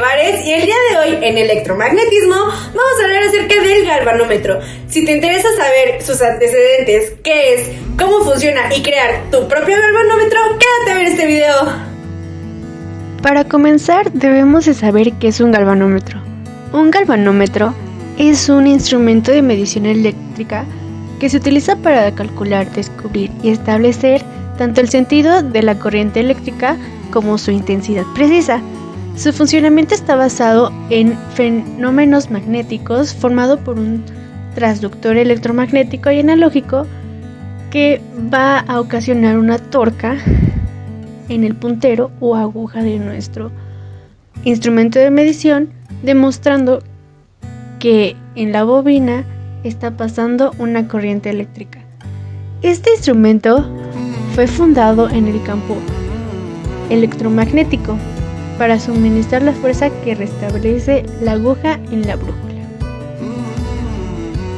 Olivares y el día de hoy en Electromagnetismo vamos a hablar acerca del galvanómetro. Si te interesa saber sus antecedentes, qué es, cómo funciona y crear tu propio galvanómetro, quédate a ver este video. Para comenzar, debemos de saber qué es un galvanómetro. Un galvanómetro es un instrumento de medición eléctrica que se utiliza para calcular, descubrir y establecer tanto el sentido de la corriente eléctrica como su intensidad precisa. Su funcionamiento está basado en fenómenos magnéticos formado por un transductor electromagnético y analógico que va a ocasionar una torca en el puntero o aguja de nuestro instrumento de medición, demostrando que en la bobina está pasando una corriente eléctrica. Este instrumento fue fundado en el campo electromagnético para suministrar la fuerza que restablece la aguja en la brújula.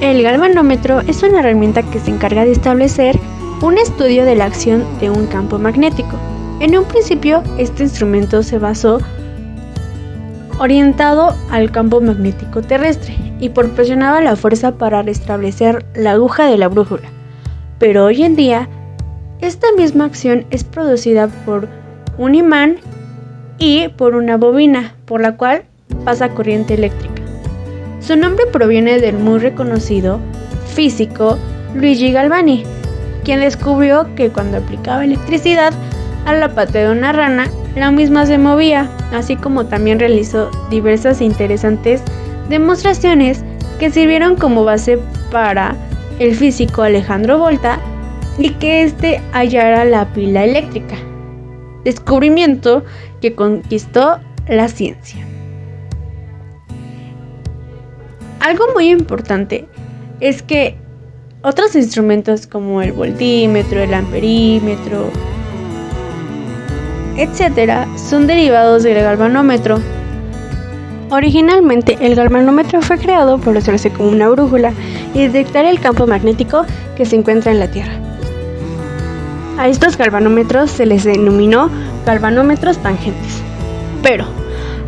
El galvanómetro es una herramienta que se encarga de establecer un estudio de la acción de un campo magnético. En un principio, este instrumento se basó orientado al campo magnético terrestre y proporcionaba la fuerza para restablecer la aguja de la brújula. Pero hoy en día, esta misma acción es producida por un imán y por una bobina, por la cual pasa corriente eléctrica. Su nombre proviene del muy reconocido físico Luigi Galvani, quien descubrió que cuando aplicaba electricidad a la pata de una rana, la misma se movía, así como también realizó diversas e interesantes demostraciones que sirvieron como base para el físico Alejandro Volta y que éste hallara la pila eléctrica, descubrimiento que conquistó la ciencia. Algo muy importante es que otros instrumentos como el voltímetro, el amperímetro, etcétera, son derivados del galvanómetro. Originalmente, el galvanómetro fue creado para usarse como una brújula y detectar el campo magnético que se encuentra en la Tierra. A estos galvanómetros se les denominó galvanómetros tangentes. Pero,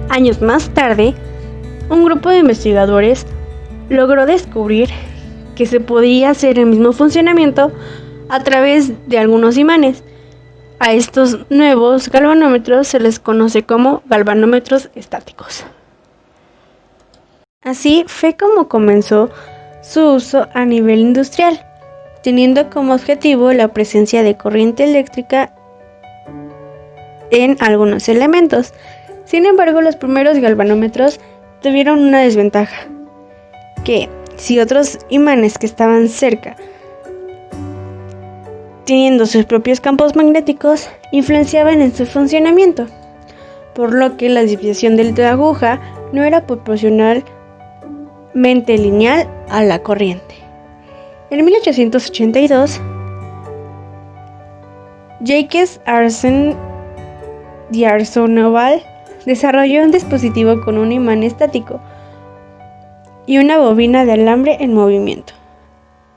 años más tarde, un grupo de investigadores logró descubrir que se podía hacer el mismo funcionamiento a través de algunos imanes. A estos nuevos galvanómetros se les conoce como galvanómetros estáticos. Así fue como comenzó su uso a nivel industrial, teniendo como objetivo la presencia de corriente eléctrica en algunos elementos. Sin embargo, los primeros galvanómetros tuvieron una desventaja, que si otros imanes que estaban cerca, teniendo sus propios campos magnéticos, influenciaban en su funcionamiento, por lo que la desviación de la aguja no era proporcionalmente lineal a la corriente. En 1882, Jacques d'Arsenal desarrolló un dispositivo con un imán estático y una bobina de alambre en movimiento,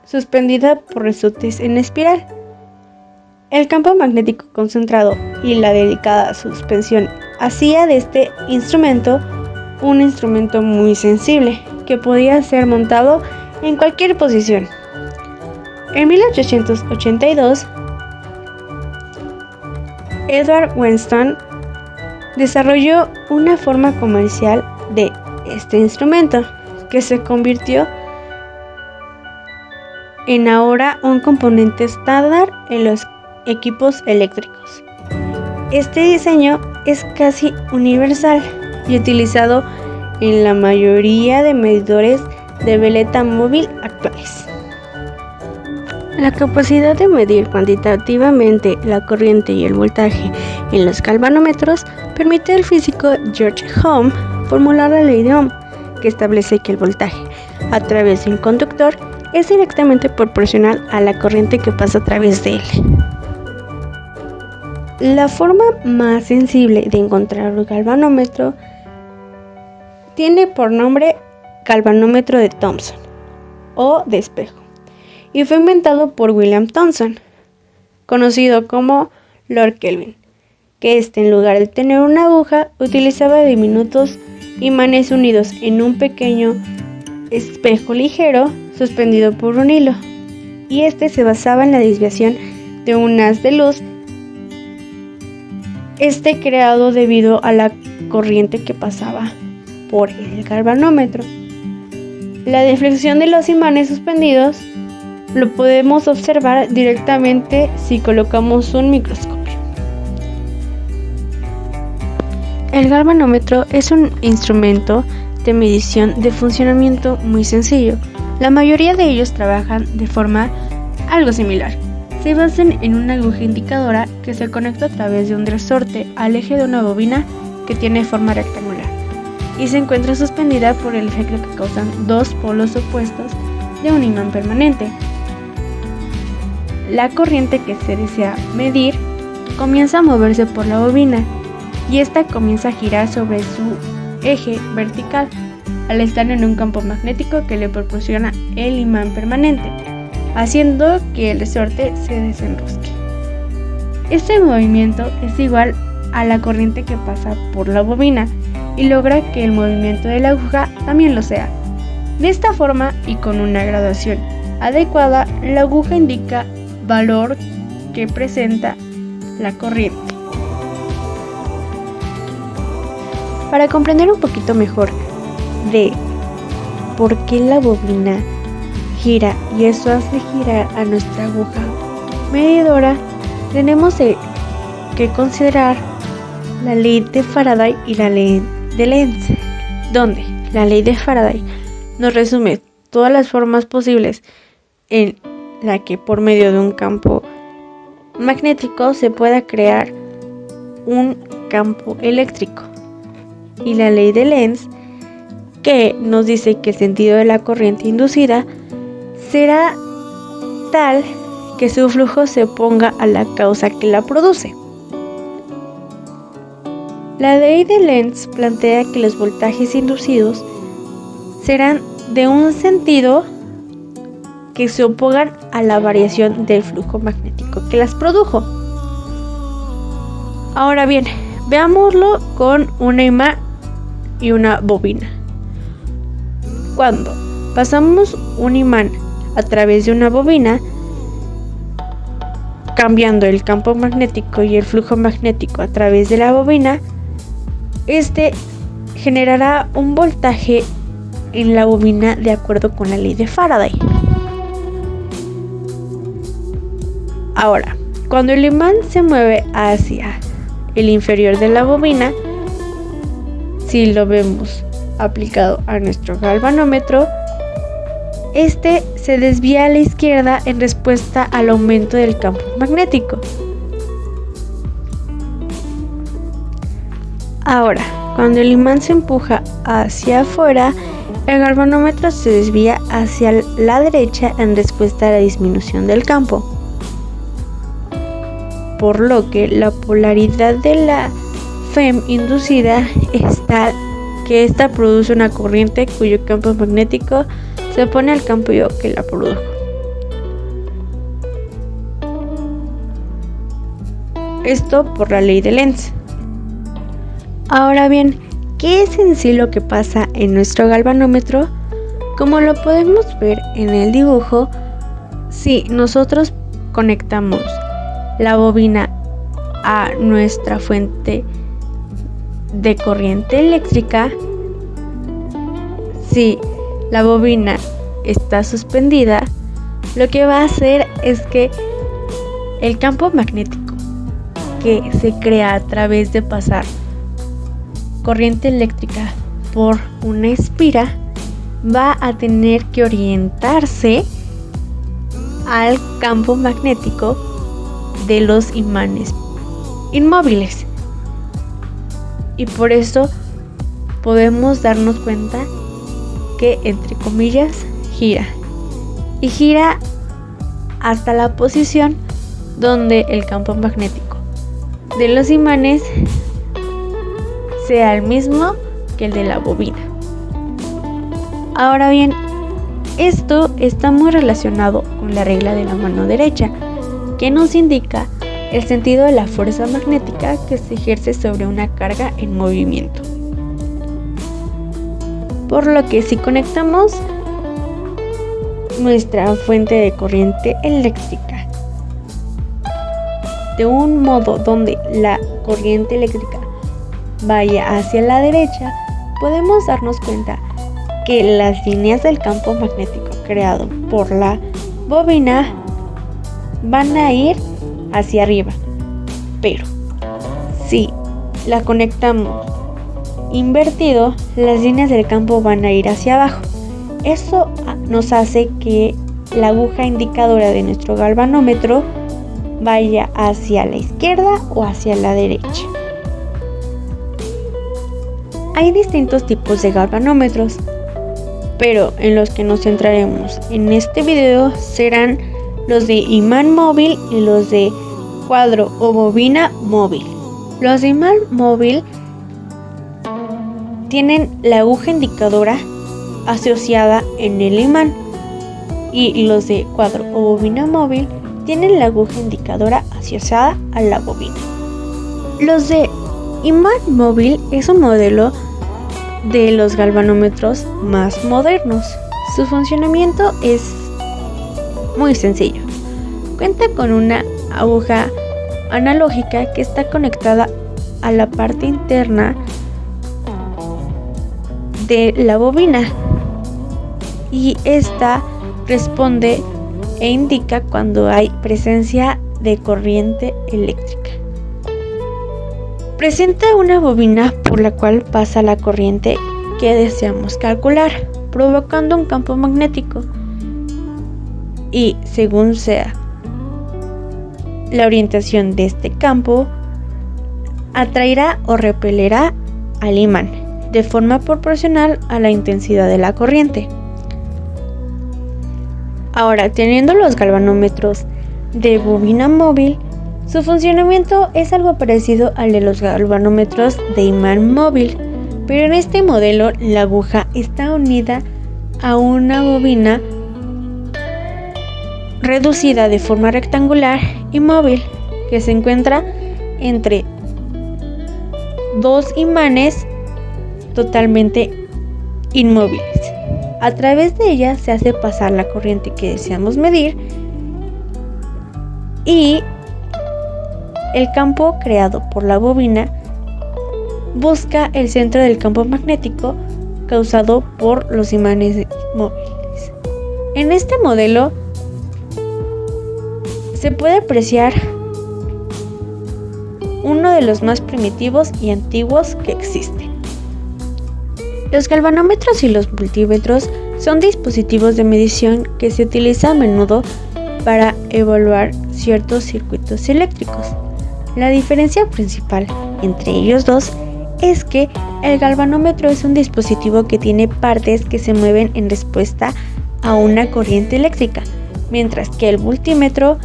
suspendida por resortes en espiral. El campo magnético concentrado y la delicada suspensión hacía de este instrumento un instrumento muy sensible que podía ser montado en cualquier posición. En 1882, Edward Weston desarrolló una forma comercial de este instrumento que se convirtió en ahora un componente estándar en los equipos eléctricos. Este diseño es casi universal y utilizado en la mayoría de medidores de veleta móvil actuales. La capacidad de medir cuantitativamente la corriente y el voltaje en los galvanómetros permite al físico George Ohm formular la ley de Ohm, que establece que el voltaje a través de un conductor es directamente proporcional a la corriente que pasa a través de él. La forma más sensible de encontrar un galvanómetro tiene por nombre galvanómetro de Thomson o de espejo, y fue inventado por William Thomson, conocido como Lord Kelvin, que en lugar de tener una aguja utilizaba diminutos imanes unidos en un pequeño espejo ligero suspendido por un hilo, y este se basaba en la desviación de un haz de luz, creado debido a la corriente que pasaba por el galvanómetro. La deflexión de los imanes suspendidos lo podemos observar directamente si colocamos un microscopio. El galvanómetro es un instrumento de medición de funcionamiento muy sencillo. La mayoría de ellos trabajan de forma algo similar. Se basan en una aguja indicadora que se conecta a través de un resorte al eje de una bobina que tiene forma rectangular y se encuentra suspendida por el efecto que causan dos polos opuestos de un imán permanente. La corriente que se desea medir comienza a moverse por la bobina y esta comienza a girar sobre su eje vertical al estar en un campo magnético que le proporciona el imán permanente, haciendo que el resorte se desenrosque. Este movimiento es igual a la corriente que pasa por la bobina y logra que el movimiento de la aguja también lo sea. De esta forma y con una graduación adecuada, la aguja indica valor que presenta la corriente. Para comprender un poquito mejor de por qué la bobina gira y eso hace girar a nuestra aguja medidora, tenemos que considerar la ley de Faraday y la ley de Lenz, donde la ley de Faraday nos resume todas las formas posibles en la que por medio de un campo magnético se pueda crear un campo eléctrico, y la ley de Lenz, que nos dice que el sentido de la corriente inducida será tal que su flujo se oponga a la causa que la produce. La ley de Lenz plantea que los voltajes inducidos serán de un sentido que se opongan a la variación del flujo magnético que las produjo. Ahora bien, veámoslo con un imán y una bobina. Cuando pasamos un imán a través de una bobina, cambiando el campo magnético y el flujo magnético a través de la bobina, generará un voltaje en la bobina de acuerdo con la ley de Faraday. Ahora, cuando el imán se mueve hacia el inferior de la bobina, si lo vemos aplicado a nuestro galvanómetro, se desvía a la izquierda en respuesta al aumento del campo magnético. Ahora, cuando el imán se empuja hacia afuera, el galvanómetro se desvía hacia la derecha en respuesta a la disminución del campo, por lo que la polaridad de la FEM inducida es tal que esta produce una corriente cuyo campo magnético se opone al campo que la produjo. Esto por la ley de Lenz. Ahora bien, ¿qué es en sí lo que pasa en nuestro galvanómetro? Como lo podemos ver en el dibujo, si nosotros conectamos la bobina a nuestra fuente de corriente eléctrica, si la bobina está suspendida, lo que va a hacer es que el campo magnético que se crea a través de pasar corriente eléctrica por una espira va a tener que orientarse al campo magnético de los imanes inmóviles, y por eso podemos darnos cuenta que, entre comillas, gira hasta la posición donde el campo magnético de los imanes sea el mismo que el de la bobina. Ahora bien, esto está muy relacionado con la regla de la mano derecha, que nos indica el sentido de la fuerza magnética que se ejerce sobre una carga en movimiento. por lo que si conectamos nuestra fuente de corriente eléctrica de un modo donde la corriente eléctrica vaya hacia la derecha, podemos darnos cuenta que las líneas del campo magnético creado por la bobina van a ir hacia arriba, pero si la conectamos invertido, las líneas del campo van a ir hacia abajo. Eso nos hace que la aguja indicadora de nuestro galvanómetro vaya hacia la izquierda o hacia la derecha. Hay distintos tipos de galvanómetros, pero en los que nos centraremos en este video serán los de imán móvil y los de cuadro o bobina móvil. Los de imán móvil tienen la aguja indicadora asociada en el imán y los de cuadro o bobina móvil tienen la aguja indicadora asociada a la bobina. Los de imán móvil es un modelo de los galvanómetros más modernos. Su funcionamiento es muy sencillo. Cuenta con una aguja analógica que está conectada a la parte interna de la bobina y esta responde e indica cuando hay presencia de corriente eléctrica. Presenta una bobina por la cual pasa la corriente que deseamos calcular, provocando un campo magnético y, según sea la orientación de este campo, atraerá o repelerá al imán de forma proporcional a la intensidad de la corriente. Ahora, teniendo los galvanómetros de bobina móvil, su funcionamiento es algo parecido al de los galvanómetros de imán móvil, pero en este modelo la aguja está unida a una bobina reducida de forma rectangular y móvil que se encuentra entre dos imanes totalmente inmóviles. A través de ella se hace pasar la corriente que deseamos medir y el campo creado por la bobina busca el centro del campo magnético causado por los imanes móviles. En este modelo se puede apreciar uno de los más primitivos y antiguos que existen. Los galvanómetros y los multímetros son dispositivos de medición que se utilizan a menudo para evaluar ciertos circuitos eléctricos. La diferencia principal entre ellos dos es que el galvanómetro es un dispositivo que tiene partes que se mueven en respuesta a una corriente eléctrica, mientras que el multímetro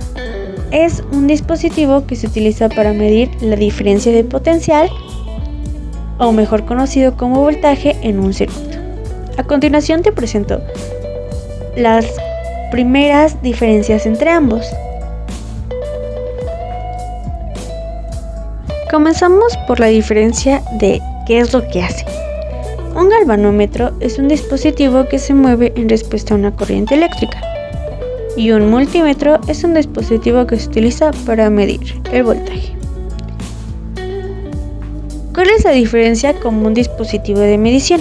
es un dispositivo que se utiliza para medir la diferencia de potencial, o mejor conocido como voltaje, en un circuito. A continuación te presento las primeras diferencias entre ambos. Comenzamos por la diferencia de qué es lo que hace. Un galvanómetro es un dispositivo que se mueve en respuesta a una corriente eléctrica y un multímetro es un dispositivo que se utiliza para medir el voltaje. ¿Cuál es la diferencia con un dispositivo de medición?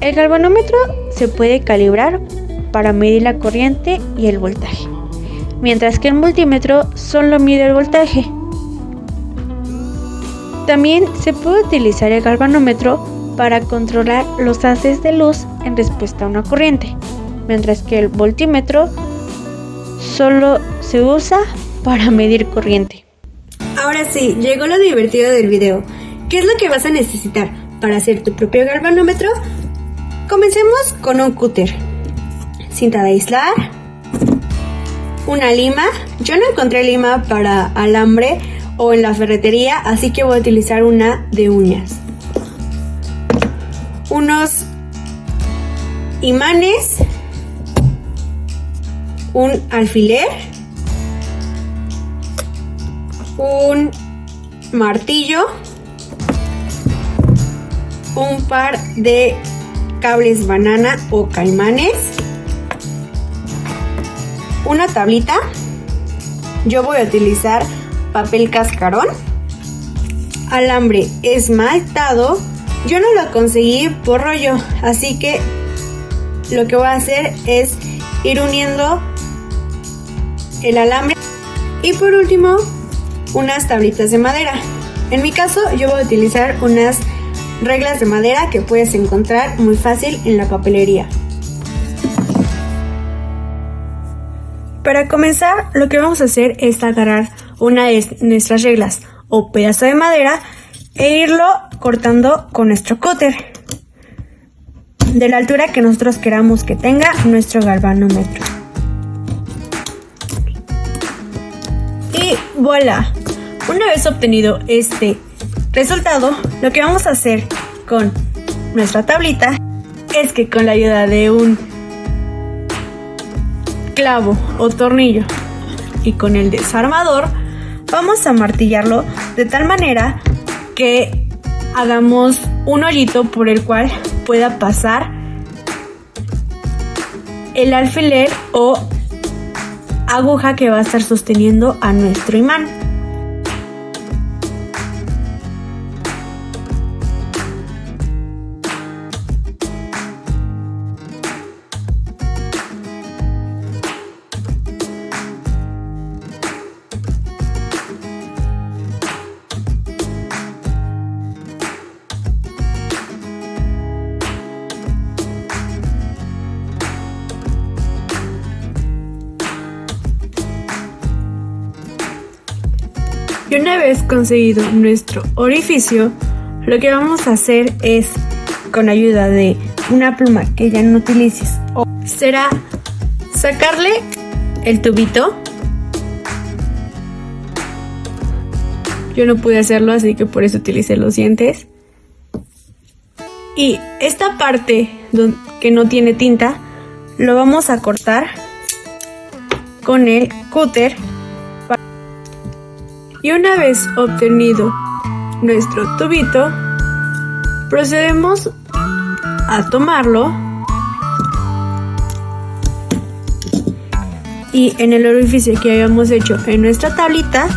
El galvanómetro se puede calibrar para medir la corriente y el voltaje, mientras que el multímetro solo mide el voltaje. También se puede utilizar el galvanómetro para controlar los haces de luz en respuesta a una corriente, mientras que el voltímetro solo se usa para medir corriente. Ahora sí, llegó lo divertido del video. ¿Qué es lo que vas a necesitar para hacer tu propio galvanómetro? Comencemos con un cúter, cinta de aislar, una lima. Yo no encontré lima para alambre o en la ferretería, así que voy a utilizar una de uñas, unos imanes, un alfiler, un martillo, un par de cables banana o caimanes, una tablita. Yo voy a utilizar papel cascarón, alambre esmaltado. Yo no lo conseguí por rollo, así que lo que voy a hacer es ir uniendo el alambre. Y por último, unas tablitas de madera. En mi caso, yo voy a utilizar unas reglas de madera que puedes encontrar muy fácil en la papelería. Para comenzar, lo que vamos a hacer es agarrar una de nuestras reglas o pedazo de madera e irlo cortando con nuestro cúter de la altura que nosotros queramos que tenga nuestro galvanómetro. Y voilà, una vez obtenido este resultado, lo que vamos a hacer con nuestra tablita es que con la ayuda de un clavo o tornillo y con el desarmador vamos a martillarlo de tal manera que hagamos un hoyito por el cual pueda pasar el alfiler o aguja que va a estar sosteniendo a nuestro imán. Y una vez conseguido nuestro orificio, lo que vamos a hacer es, con ayuda de una pluma que ya no utilices, será sacarle el tubito. Yo no pude hacerlo, así que por eso utilicé los dientes. Y esta parte que no tiene tinta, lo vamos a cortar con el cúter. Y una vez obtenido nuestro tubito, procedemos a tomarlo y en el orificio que habíamos hecho en nuestra tablita,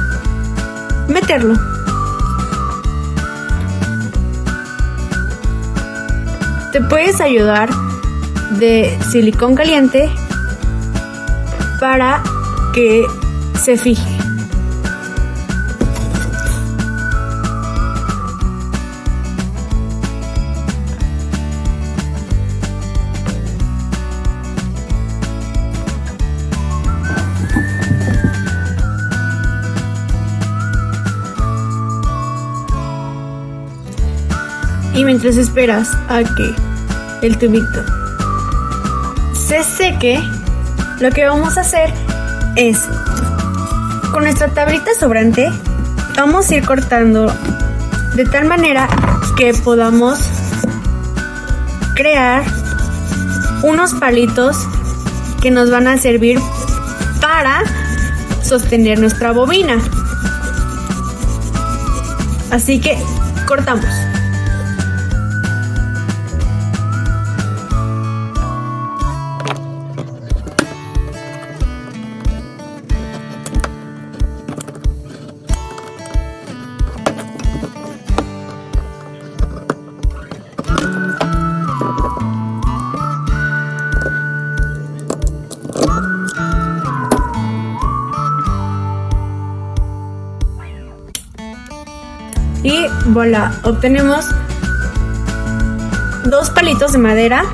meterlo. Te puedes ayudar de silicón caliente para que se fije. Y mientras esperas a que el tubito se seque, lo que vamos a hacer es, con nuestra tablita sobrante, vamos a ir cortando de tal manera que podamos crear unos palitos que nos van a servir para sostener nuestra bobina. Así que cortamos. Y voilà, obtenemos dos palitos de madera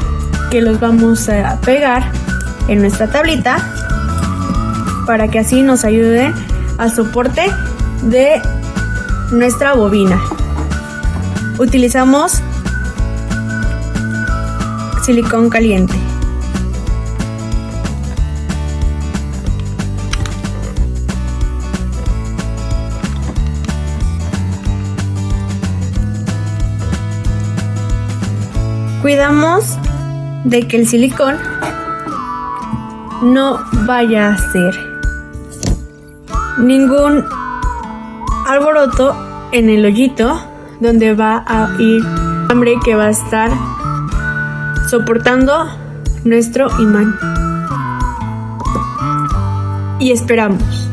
que los vamos a pegar en nuestra tablita para que así nos ayuden al soporte de nuestra bobina. Utilizamos silicón caliente. Cuidamos de que el silicón no vaya a hacer ningún alboroto en el hoyito donde va a ir hambre que va a estar soportando nuestro imán. Y esperamos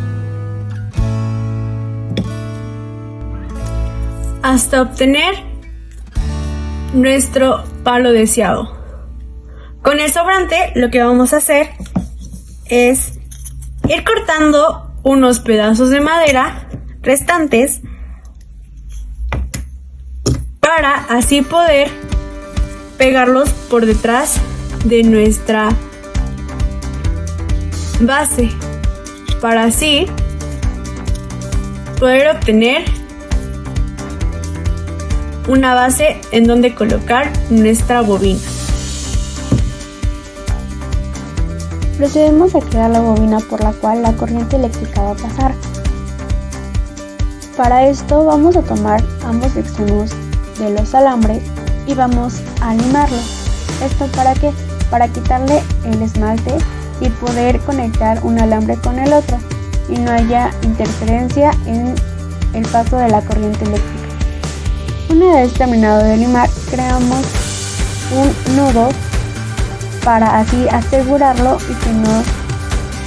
hasta obtener nuestro palo deseado. Con el sobrante lo que vamos a hacer es ir cortando unos pedazos de madera restantes para así poder pegarlos por detrás de nuestra base, para así poder obtener una base en donde colocar nuestra bobina. Procedemos a crear la bobina por la cual la corriente eléctrica va a pasar. Para esto vamos a tomar ambos extremos de los alambres y vamos a limarlos. ¿Esto para qué? Para quitarle el esmalte y poder conectar un alambre con el otro y no haya interferencia en el paso de la corriente eléctrica. Una vez terminado de limar, creamos un nudo para así asegurarlo y que no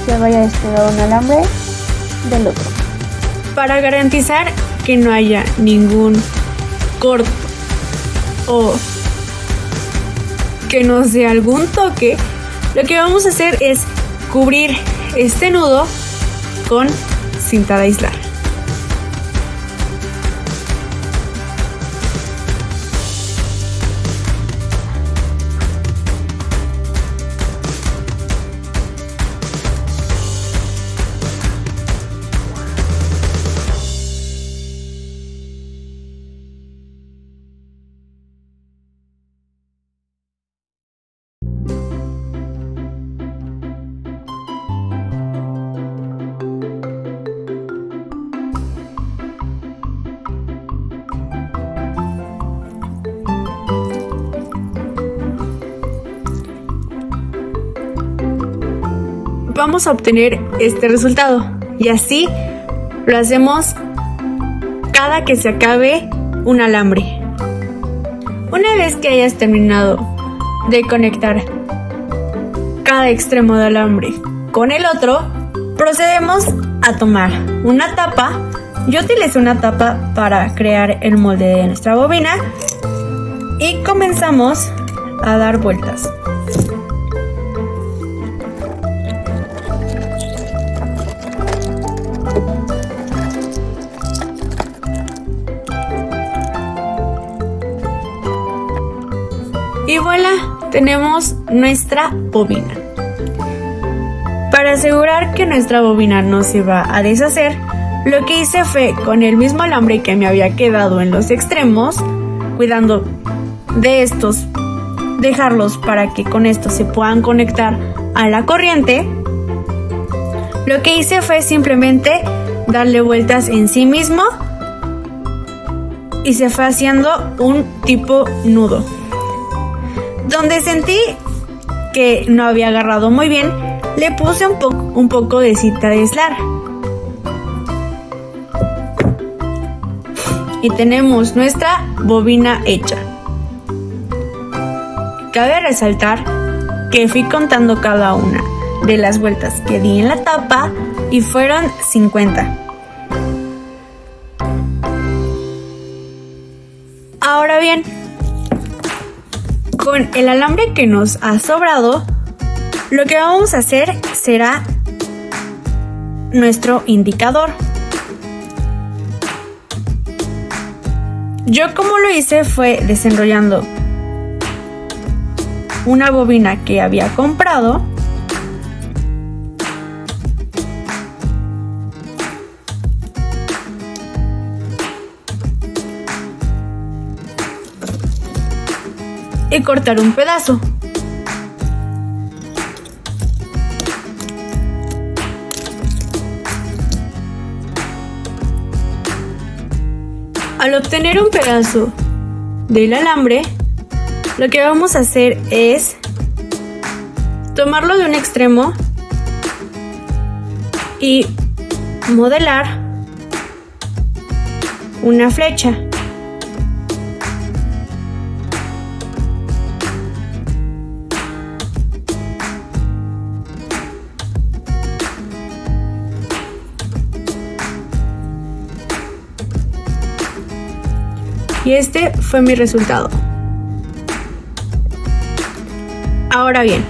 se vaya a despegar un alambre del otro. Para garantizar que no haya ningún corto o que nos dé algún toque, lo que vamos a hacer es cubrir este nudo con cinta de aislar. Vamos a obtener este resultado y así lo hacemos cada que se acabe un alambre. Una vez que hayas terminado de conectar cada extremo de alambre con el otro, procedemos a tomar una tapa. Yo utilicé una tapa para crear el molde de nuestra bobina y comenzamos a dar vueltas. Y voilà, tenemos nuestra bobina. Para asegurar que nuestra bobina no se va a deshacer, lo que hice fue con el mismo alambre que me había quedado en los extremos, cuidando de estos, dejarlos para que con esto se puedan conectar a la corriente. Lo que hice fue simplemente darle vueltas en sí mismo y se fue haciendo un tipo nudo. Donde sentí que no había agarrado muy bien, le puse un poco de cinta de aislar. Y tenemos nuestra bobina hecha. Cabe resaltar que fui contando cada una de las vueltas que di en la tapa y fueron 50. Ahora bien, con el alambre que nos ha sobrado, lo que vamos a hacer será nuestro indicador. Yo como lo hice fue desenrollando una bobina que había comprado y cortar un pedazo. Al obtener un pedazo del alambre, lo que vamos a hacer es tomarlo de un extremo y modelar una flecha. Y este fue mi resultado. Ahora bien,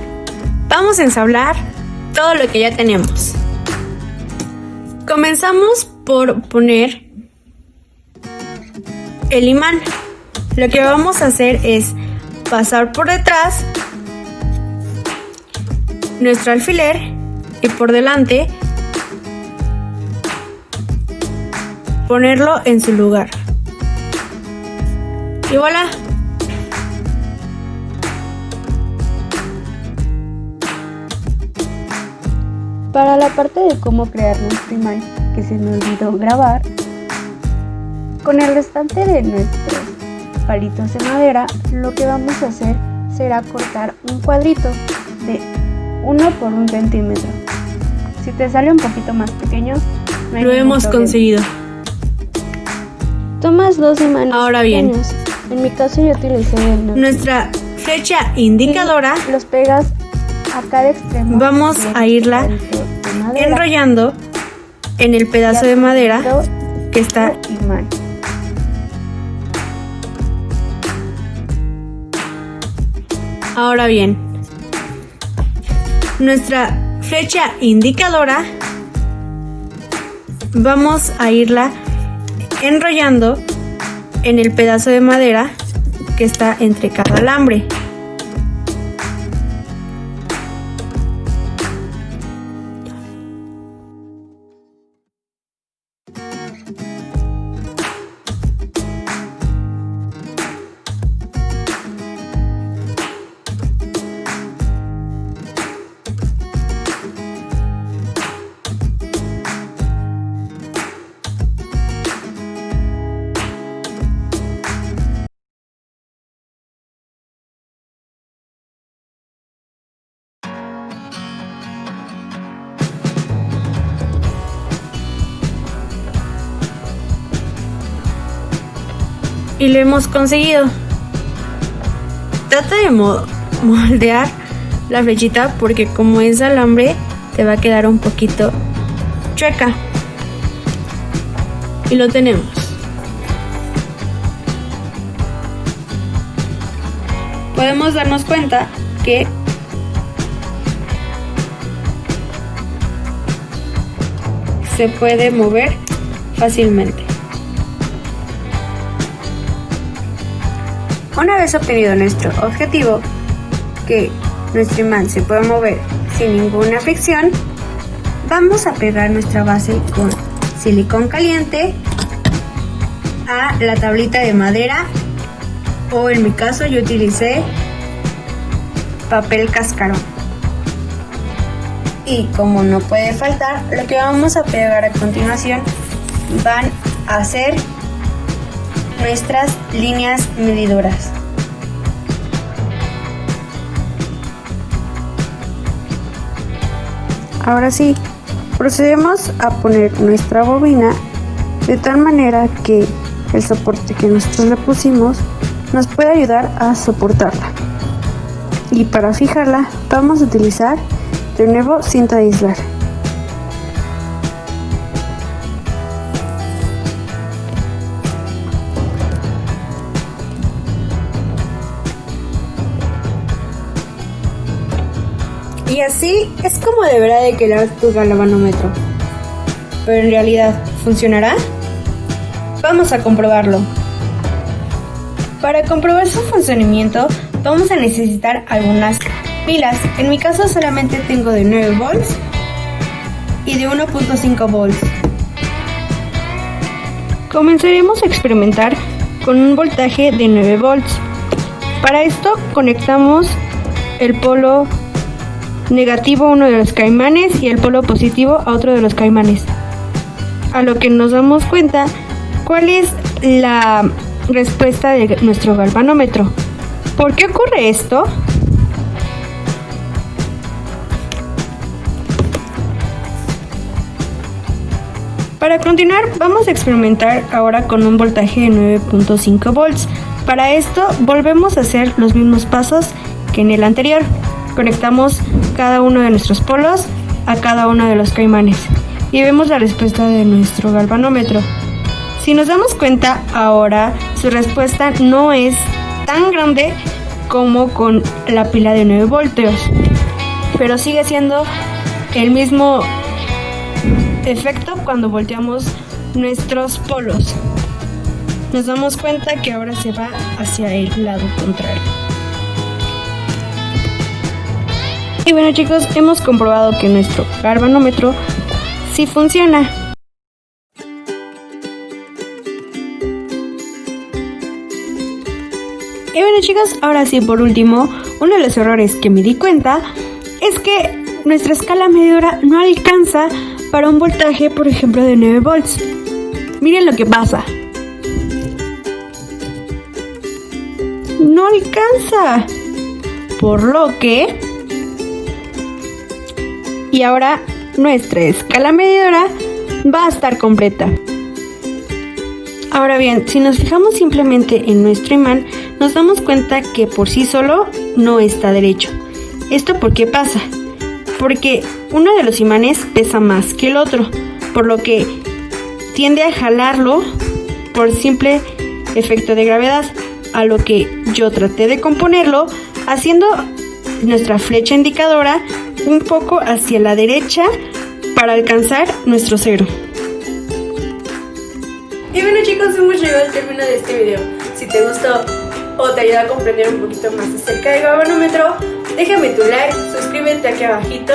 vamos a ensamblar todo lo que ya tenemos. Comenzamos por poner el imán. Lo que vamos a hacer es pasar por detrás nuestro alfiler y por delante ponerlo en su lugar. Y voilà. Para la parte de cómo crear nuestro imán, que se me olvidó grabar, con el restante de nuestros palitos de madera, lo que vamos a hacer será cortar un cuadrito de 1 por 1 centímetro. Si te sale un poquito más pequeño, no hay Lo ningún hemos problema. conseguido. Tomas 2 imanes Ahora bien. pequeños. En mi caso yo utilicé el de Nuestra flecha indicadora y los pegas a cada extremo. vamos de a irla cuadrito de madera enrollando en el pedazo y de madera apretando que está. tu imán. Ahora bien, nuestra flecha indicadora vamos a irla enrollando en el pedazo de madera que está entre cada alambre. Y lo hemos conseguido. Trata de moldear la flechita porque como es alambre te va a quedar un poquito chueca. Y lo tenemos. Podemos darnos cuenta que se puede mover fácilmente. Una vez obtenido nuestro objetivo, que nuestro imán se puede mover sin ninguna fricción, vamos a pegar nuestra base con silicón caliente a la tablita de madera, o en mi caso yo utilicé papel cascarón. Y como no puede faltar, lo que vamos a pegar a continuación van a ser nuestras líneas medidoras. Ahora sí, procedemos a poner nuestra bobina de tal manera que el soporte que nosotros le pusimos nos puede ayudar a soportarla. Y para fijarla vamos a utilizar de nuevo cinta de aislar. Y así es como deberá de quedar tu galvanómetro. Pero en realidad, ¿funcionará? Vamos a comprobarlo. Para comprobar su funcionamiento, vamos a necesitar algunas pilas. En mi caso solamente tengo de 9 volts y de 1.5 volts. Comenzaremos a experimentar con un voltaje de 9 volts. Para esto conectamos el polo negativo a uno de los caimanes y el polo positivo a otro de los caimanes. A lo que nos damos cuenta cuál es la respuesta de nuestro galvanómetro. ¿Por qué ocurre esto? Para continuar, vamos a experimentar ahora con un voltaje de 9.5 volts. Para esto, volvemos a hacer los mismos pasos que en el anterior. Conectamos cada uno de nuestros polos a cada uno de los caimanes y vemos la respuesta de nuestro galvanómetro. Si nos damos cuenta, ahora su respuesta no es tan grande como con la pila de 9 voltios, pero sigue siendo el mismo efecto cuando volteamos nuestros polos. Nos damos cuenta que ahora se va hacia el lado contrario. Y bueno, chicos, hemos comprobado que nuestro galvanómetro sí funciona. Y bueno, chicos, ahora sí, por último, uno de los errores que me di cuenta es que nuestra escala medidora no alcanza para un voltaje, por ejemplo, de 9 volts. Miren lo que pasa. No alcanza. Por lo que... Y ahora nuestra escala medidora va a estar completa. Ahora bien, si nos fijamos simplemente en nuestro imán, nos damos cuenta que por sí solo no está derecho. ¿Esto por qué pasa? Porque uno de los imanes pesa más que el otro, por lo que tiende a jalarlo por simple efecto de gravedad, a lo que yo traté de componerlo haciendo nuestra flecha indicadora un poco hacia la derecha para alcanzar nuestro cero. Y bueno, chicos, hemos llegado al término de este video. Si te gustó o te ayuda a comprender un poquito más acerca del galvanómetro, déjame tu like, suscríbete aquí abajito,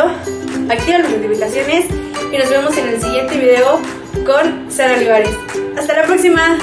activa las notificaciones y nos vemos en el siguiente video con Sara Olivares. ¡Hasta la próxima!